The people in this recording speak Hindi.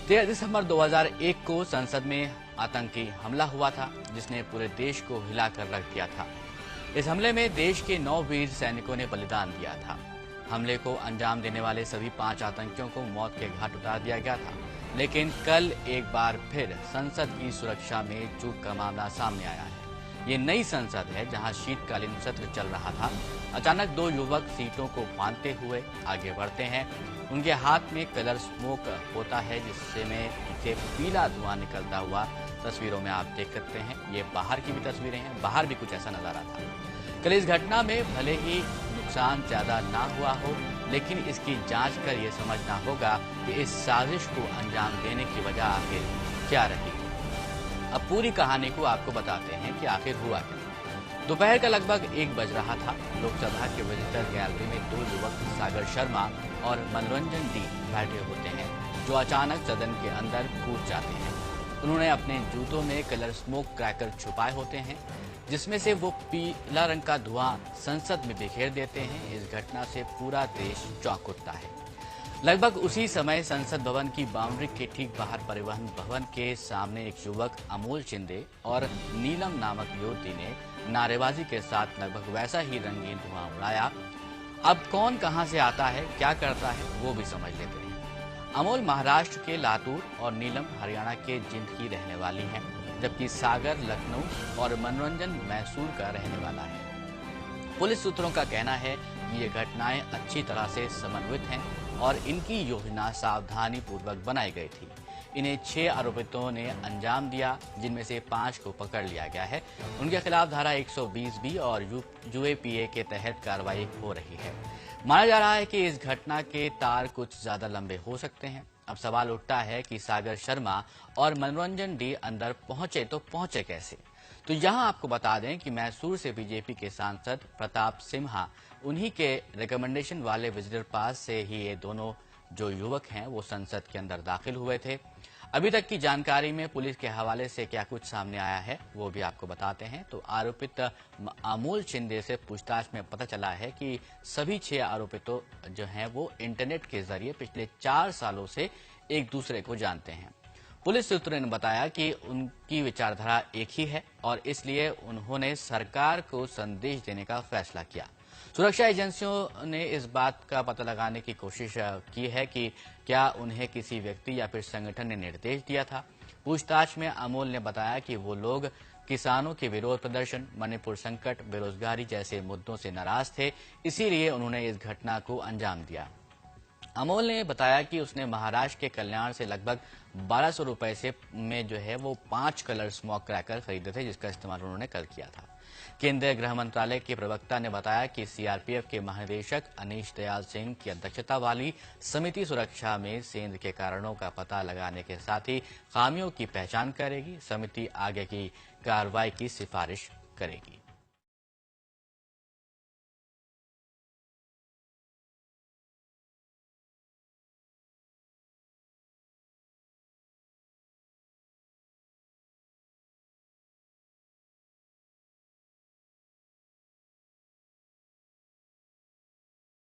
13 दिसंबर 2001 को संसद में आतंकी हमला हुआ था, जिसने पूरे देश को हिलाकर रख दिया था। इस हमले में देश के 9 वीर सैनिकों ने बलिदान दिया था। हमले को अंजाम देने वाले सभी 5 आतंकियों को मौत के घाट उतार दिया गया था। लेकिन कल एक बार फिर संसद की सुरक्षा में चूक का मामला सामने आया है। ये नई संसद है, जहां शीतकालीन सत्र चल रहा था। अचानक 2 युवक सीटों को बांधते हुए आगे बढ़ते हैं। उनके हाथ में कलर स्मोक होता है, जिससे पीला धुआं निकलता हुआ तस्वीरों में आप देख सकते हैं। ये बाहर की भी तस्वीरें हैं, बाहर भी कुछ ऐसा नजारा था। कल इस घटना में भले ही नुकसान ज्यादा ना हुआ हो, लेकिन इसकी जांच कर ये समझना होगा कि इस साजिश को अंजाम देने की वजह आखिर क्या रही। अब पूरी कहानी को आपको बताते हैं कि आखिर हुआ क्या। दोपहर का लगभग 1 बज रहा था। लोकसभा के विजिटर गैलरी में 2 युवक सागर शर्मा और मनोरंजन डी बैठे होते हैं, जो अचानक सदन के अंदर कूद जाते हैं। उन्होंने अपने जूतों में कलर स्मोक क्रैकर छुपाए होते हैं, जिसमें से वो पीला रंग का धुआं संसद में बिखेर देते हैं। इस घटना से पूरा देश चौंक उठता है। लगभग उसी समय संसद भवन की बाउंड्री के ठीक बाहर परिवहन भवन के सामने एक युवक अमोल शिंदे और नीलम नामक युवती ने नारेबाजी के साथ लगभग वैसा ही रंगीन धुआं उड़ाया। अब कौन कहां से आता है, क्या करता है, वो भी समझ लेते हैं। अमोल महाराष्ट्र के लातूर और नीलम हरियाणा के जिंद की रहने वाली हैं, जबकि सागर लखनऊ और मनोरंजन मैसूर का रहने वाला है। पुलिस सूत्रों का कहना है कि ये घटनाएं अच्छी तरह से समन्वित हैं और इनकी योजना सावधानी पूर्वक बनाई गई थी। इन्हें 6 आरोपितों ने अंजाम दिया, जिनमें से 5 को पकड़ लिया गया है। उनके खिलाफ धारा 120B और यूएपीए के तहत कार्रवाई हो रही है। माना जा रहा है कि इस घटना के तार कुछ ज्यादा लंबे हो सकते हैं। अब सवाल उठता है कि सागर शर्मा और मनोरंजन डी अंदर पहुंचे तो पहुंचे कैसे। तो यहां आपको बता दें कि मैसूर से बीजेपी के सांसद प्रताप सिम्हा, उन्हीं के रिकमेंडेशन वाले विजिटर पास से ही ये दोनों जो युवक हैं वो संसद के अंदर दाखिल हुए थे। अभी तक की जानकारी में पुलिस के हवाले से क्या कुछ सामने आया है वो भी आपको बताते हैं। तो आरोपित अमोल शिंदे से पूछताछ में पता चला है कि सभी 6 आरोपितों जो हैं वो इंटरनेट के जरिए पिछले 4 सालों से एक दूसरे को जानते हैं। पुलिस सूत्रों ने बताया कि उनकी विचारधारा एक ही है और इसलिए उन्होंने सरकार को संदेश देने का फैसला किया। सुरक्षा एजेंसियों ने इस बात का पता लगाने की कोशिश की है कि क्या उन्हें किसी व्यक्ति या फिर संगठन ने निर्देश दिया था। पूछताछ में अमोल ने बताया कि वो लोग किसानों के विरोध प्रदर्शन, मणिपुर संकट, बेरोजगारी जैसे मुद्दों से नाराज थे, इसीलिए उन्होंने इस घटना को अंजाम दिया। अमोल ने बताया कि उसने महाराष्ट्र के कल्याण से लगभग 1200 रुपए से में जो है वो 5 कलर स्मोक क्रैकर खरीदे थे, जिसका इस्तेमाल उन्होंने कल किया था। केंद्रीय गृह मंत्रालय के प्रवक्ता ने बताया कि सीआरपीएफ के महानिदेशक अनीश दयाल सिंह की अध्यक्षता वाली समिति सुरक्षा में सेंध के कारणों का पता लगाने के साथ ही खामियों की पहचान करेगी। समिति आगे की कार्रवाई की सिफारिश करेगी।